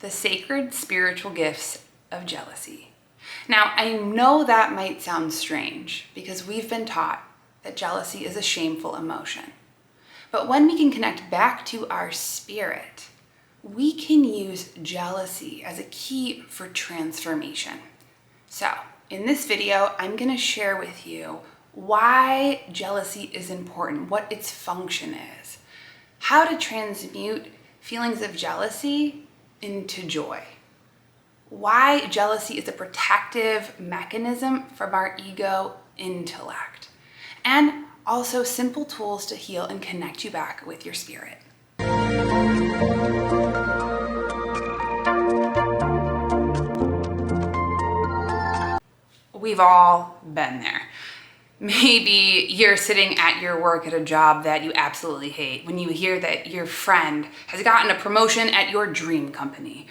the sacred spiritual gifts of jealousy. Now, I know that might sound strange because we've been taught that jealousy is a shameful emotion. But when we can connect back to our spirit, we can use jealousy as a key for transformation. So, in this video, I'm going to share with you why jealousy is important, what its function is, how to transmute feelings of jealousy into joy, why jealousy is a protective mechanism from our ego intellect, and also simple tools to heal and connect you back with your spirit. We've all been there. Maybe you're sitting at your work at a job that you absolutely hate when you hear that your friend has gotten a promotion at your dream company,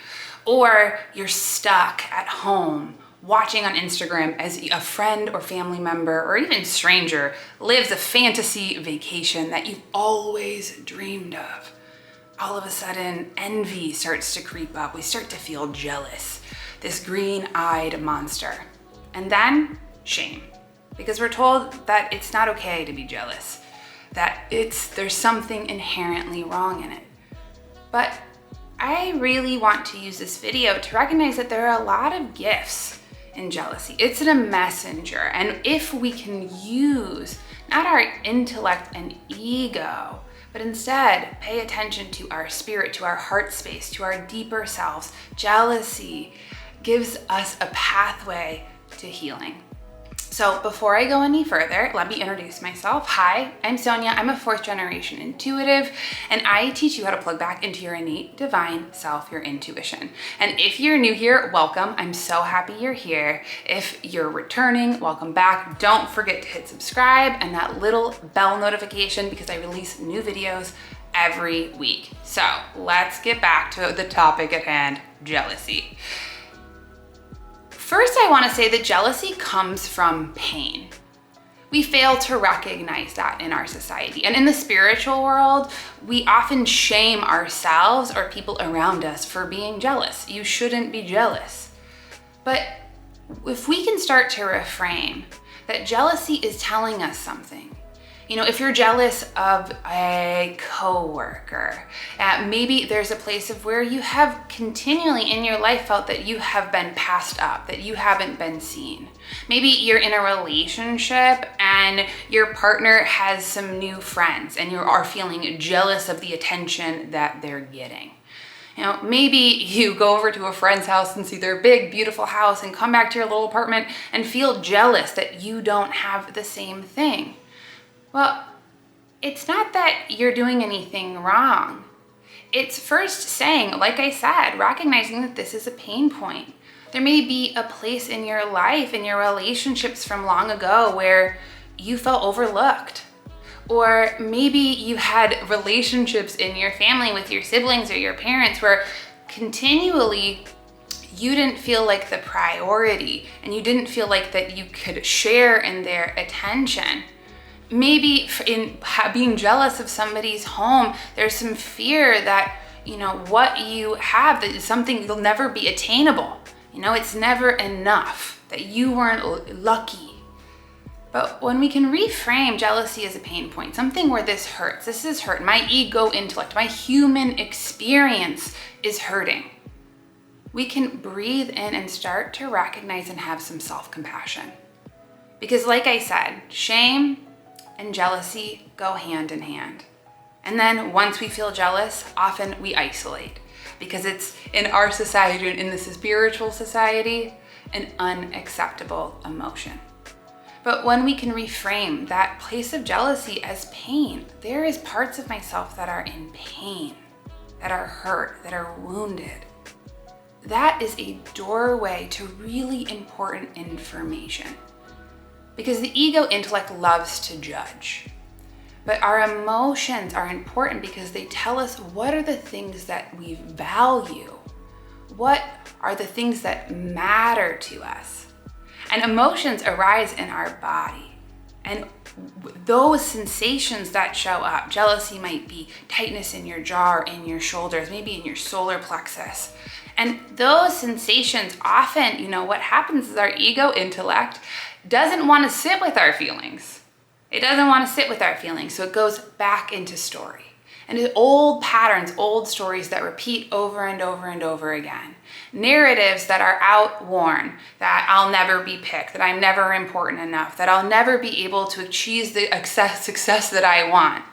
or you're stuck at home watching on Instagram as a friend or family member or even stranger lives a fantasy vacation that you've always dreamed of. All of a sudden, envy starts to creep up. We start to feel jealous, this green-eyed monster. And then shame, because we're told that it's not okay to be jealous, that there's something inherently wrong in it. But I really want to use this video to recognize that there are a lot of gifts in jealousy. It's a messenger, and if we can use not our intellect and ego, but instead pay attention to our spirit, to our heart space, to our deeper selves, jealousy gives us a pathway to healing. So before I go any further, let me introduce myself. Hi, I'm Sonia. I'm a 4th generation intuitive, and I teach you how to plug back into your innate divine self, your intuition. And if you're new here, welcome. I'm so happy you're here. If you're returning, welcome back. Don't forget to hit subscribe and that little bell notification because I release new videos every week. So let's get back to the topic at hand, jealousy. First, I want to say that jealousy comes from pain. We fail to recognize that in our society. And in the spiritual world, we often shame ourselves or people around us for being jealous. You shouldn't be jealous. But if we can start to reframe that jealousy is telling us something. You know, if you're jealous of a coworker, maybe there's a place of where you have continually in your life felt that you have been passed up, that you haven't been seen. Maybe you're in a relationship and your partner has some new friends and you are feeling jealous of the attention that they're getting. You know, maybe you go over to a friend's house and see their big, beautiful house and come back to your little apartment and feel jealous that you don't have the same thing. Well, it's not that you're doing anything wrong. It's first saying, like I said, recognizing that this is a pain point. There may be a place in your life, in your relationships from long ago where you felt overlooked. Or maybe you had relationships in your family with your siblings or your parents where continually you didn't feel like the priority and you didn't feel like that you could share in their attention. Maybe in being jealous of somebody's home, there's some fear that, you know, what you have, that is something that'll never be attainable. You know, it's never enough, that you weren't lucky. But when we can reframe jealousy as a pain point, something where this hurts, this is hurt, my ego intellect, my human experience is hurting, we can breathe in and start to recognize and have some self-compassion. Because like I said, shame and jealousy go hand in hand. And then once we feel jealous, often we isolate because it's in our society and in the spiritual society, an unacceptable emotion. But when we can reframe that place of jealousy as pain, there is parts of myself that are in pain, that are hurt, that are wounded. That is a doorway to really important information. Because the ego intellect loves to judge. But our emotions are important because they tell us what are the things that we value. What are the things that matter to us? And emotions arise in our body. And those sensations that show up, jealousy might be tightness in your jaw or in your shoulders, maybe in your solar plexus. And those sensations often, what happens is our ego intellect doesn't want to sit with our feelings. It doesn't want to sit with our feelings, so it goes back into story. And it's old patterns, old stories that repeat over and over and over again. Narratives that are outworn, that I'll never be picked, that I'm never important enough, that I'll never be able to achieve the success that I want.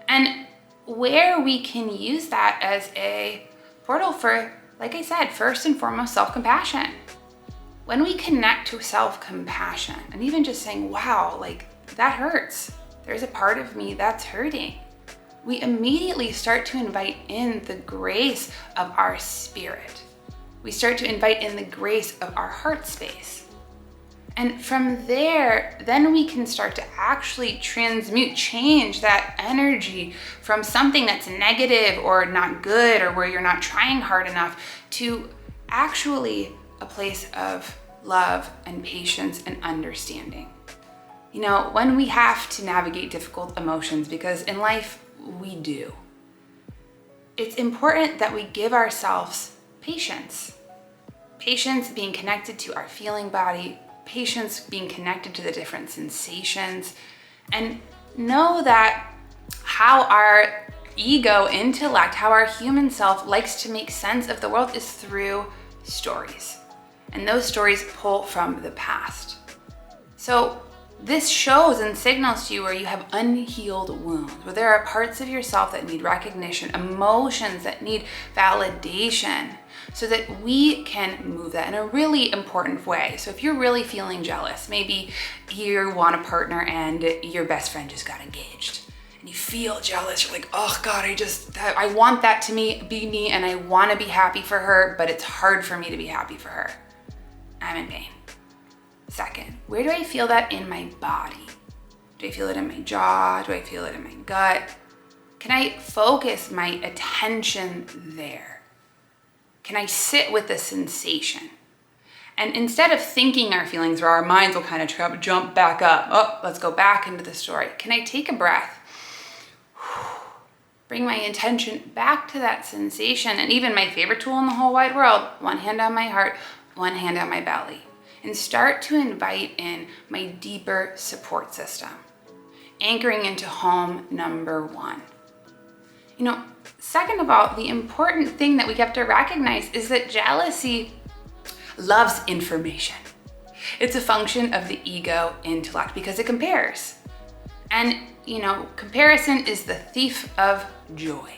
And where we can use that as a portal for, like I said, first and foremost, self-compassion. When we connect to self-compassion and even just saying, wow, like that hurts. There's a part of me that's hurting. We immediately start to invite in the grace of our spirit. We start to invite in the grace of our heart space. And from there, then we can start to actually transmute, change that energy from something that's negative or not good or where you're not trying hard enough to actually a place of love and patience and understanding. When we have to navigate difficult emotions, because in life we do, it's important that we give ourselves patience. Patience being connected to our feeling body, patience being connected to the different sensations, and know that how our ego intellect, how our human self likes to make sense of the world is through stories. And those stories pull from the past. So this shows and signals to you where you have unhealed wounds, where there are parts of yourself that need recognition, emotions that need validation, so that we can move that in a really important way. So if you're really feeling jealous, maybe you want a partner and your best friend just got engaged, and you feel jealous, you're like, oh God, I want that to be me, and I want to be happy for her, but it's hard for me to be happy for her. I'm in pain. Second, where do I feel that in my body? Do I feel it in my jaw? Do I feel it in my gut? Can I focus my attention there? Can I sit with the sensation? And instead of thinking our feelings, where our minds will kind of jump back up, oh, let's go back into the story. Can I take a breath? Bring my attention back to that sensation. And even my favorite tool in the whole wide world, one hand on my heart, one hand on my belly. And start to invite in my deeper support system, anchoring into home number one. Second of all, the important thing that we have to recognize is that jealousy loves information. It's a function of the ego intellect because it compares. And, comparison is the thief of joy.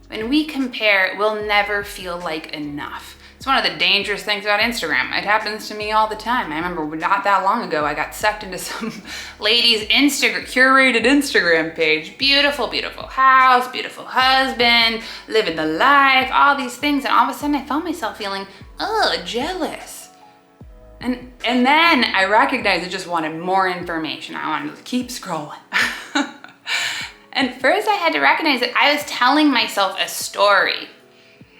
When we compare, we'll never feel like enough. It's one of the dangerous things about Instagram. It happens to me all the time. I remember not that long ago, I got sucked into some lady's curated Instagram page. Beautiful, beautiful house, beautiful husband, living the life, all these things. And all of a sudden I found myself feeling, jealous. And then I recognized I just wanted more information. I wanted to keep scrolling. And first I had to recognize that I was telling myself a story.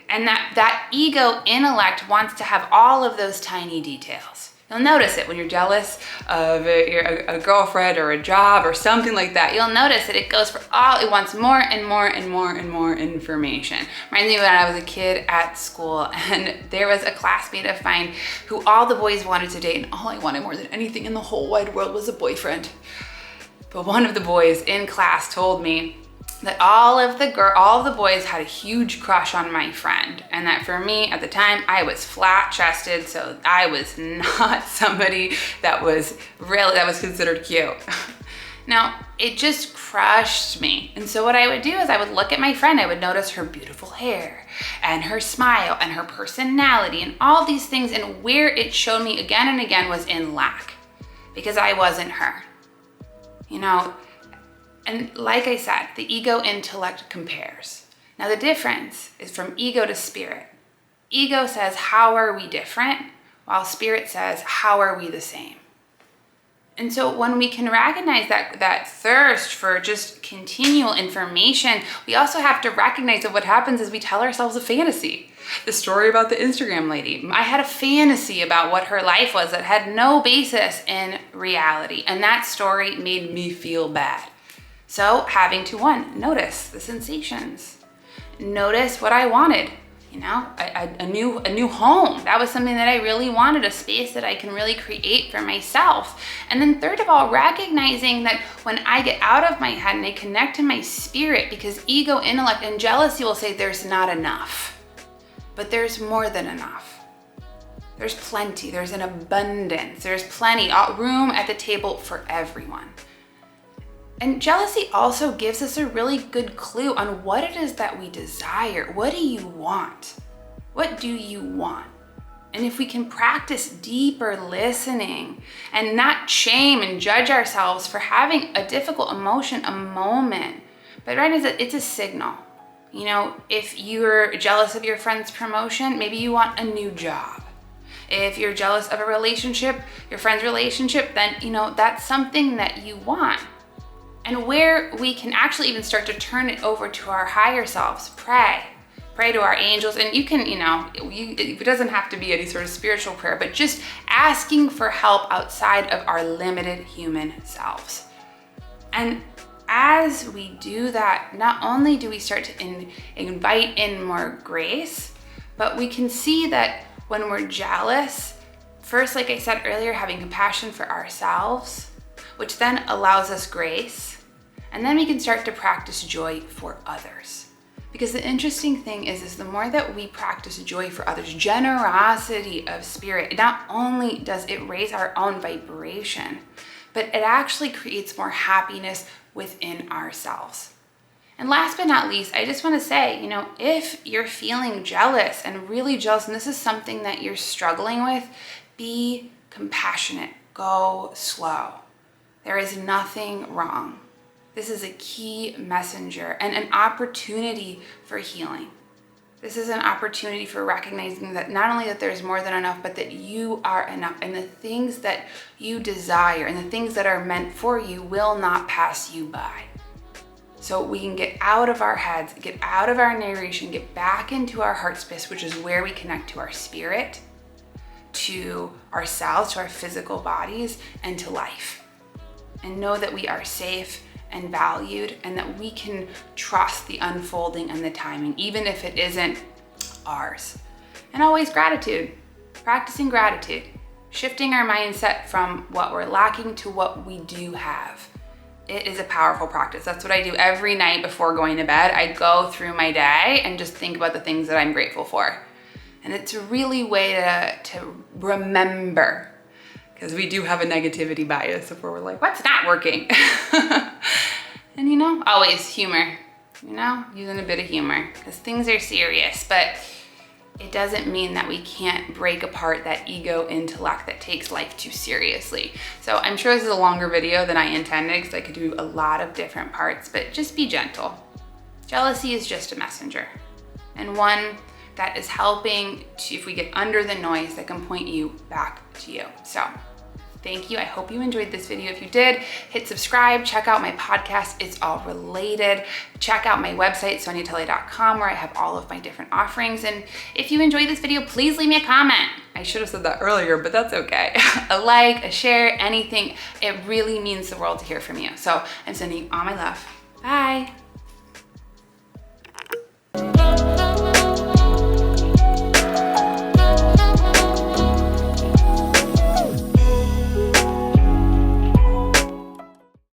And that ego intellect wants to have all of those tiny details. You'll notice it when you're jealous of a girlfriend or a job or something like that. You'll notice that it goes for it wants more and more and more and more information. Reminds me when I was a kid at school and there was a classmate of mine who all the boys wanted to date, and all I wanted more than anything in the whole wide world was a boyfriend. But one of the boys in class told me that all of the boys had a huge crush on my friend, and that for me at the time I was flat-chested, so I was not somebody that was considered cute. Now, it just crushed me. And so what I would do is I would look at my friend, I would notice her beautiful hair and her smile and her personality and all these things, and where it showed me again and again was in lack, because I wasn't her. And like I said, the ego intellect compares. Now the difference is from ego to spirit. Ego says, how are we different? While spirit says, how are we the same? And so when we can recognize that thirst for just continual information, we also have to recognize that what happens is we tell ourselves a fantasy. The story about the Instagram lady. I had a fantasy about what her life was that had no basis in reality. And that story made me feel bad. So having to, one, notice the sensations. Notice what I wanted. You know, a new home. That was something that I really wanted, a space that I can really create for myself. And then third of all, recognizing that when I get out of my head and I connect to my spirit, because ego, intellect, and jealousy will say there's not enough, but there's more than enough. There's plenty, there's an abundance, there's plenty, room at the table for everyone. And jealousy also gives us a really good clue on what it is that we desire. What do you want? What do you want? And if we can practice deeper listening and not shame and judge ourselves for having a difficult emotion, a moment, but right, it's a signal. You know, if you're jealous of your friend's promotion, maybe you want a new job. If you're jealous of a relationship, your friend's relationship, then, you know, that's something that you want. And where we can actually even start to turn it over to our higher selves, pray to our angels. And you can, it doesn't have to be any sort of spiritual prayer, but just asking for help outside of our limited human selves. And as we do that, not only do we start to invite in more grace, but we can see that when we're jealous, first, like I said earlier, having compassion for ourselves, which then allows us grace. And then we can start to practice joy for others. Because the interesting thing is the more that we practice joy for others, generosity of spirit, not only does it raise our own vibration, but it actually creates more happiness within ourselves. And last but not least, I just want to say, if you're feeling jealous and really jealous, and this is something that you're struggling with, be compassionate, go slow. There is nothing wrong. This is a key messenger and an opportunity for healing. This is an opportunity for recognizing that not only that there's more than enough, but that you are enough, and the things that you desire and the things that are meant for you will not pass you by. So we can get out of our heads, get out of our narration, get back into our heart space, which is where we connect to our spirit, to ourselves, to our physical bodies, and to life. And know that we are safe and valued, and that we can trust the unfolding and the timing, even if it isn't ours. And always gratitude, practicing gratitude, shifting our mindset from what we're lacking to what we do have. It is a powerful practice. That's what I do every night before going to bed. I go through my day and just think about the things that I'm grateful for. And it's a really way to remember, because we do have a negativity bias of where we're like, what's not working? And always humor, using a bit of humor, because things are serious, but it doesn't mean that we can't break apart that ego intellect that takes life too seriously. So I'm sure this is a longer video than I intended, because I could do a lot of different parts, but just be gentle. Jealousy is just a messenger, and one that is helping to, if we get under the noise, that can point you back to you. So thank you. I hope you enjoyed this video. If you did, hit subscribe, check out my podcast. It's all related. Check out my website, soniatully.com, where I have all of my different offerings. And if you enjoyed this video, please leave me a comment. I should have said that earlier, but that's okay. A like, a share, anything. It really means the world to hear from you. So I'm sending you all my love. Bye.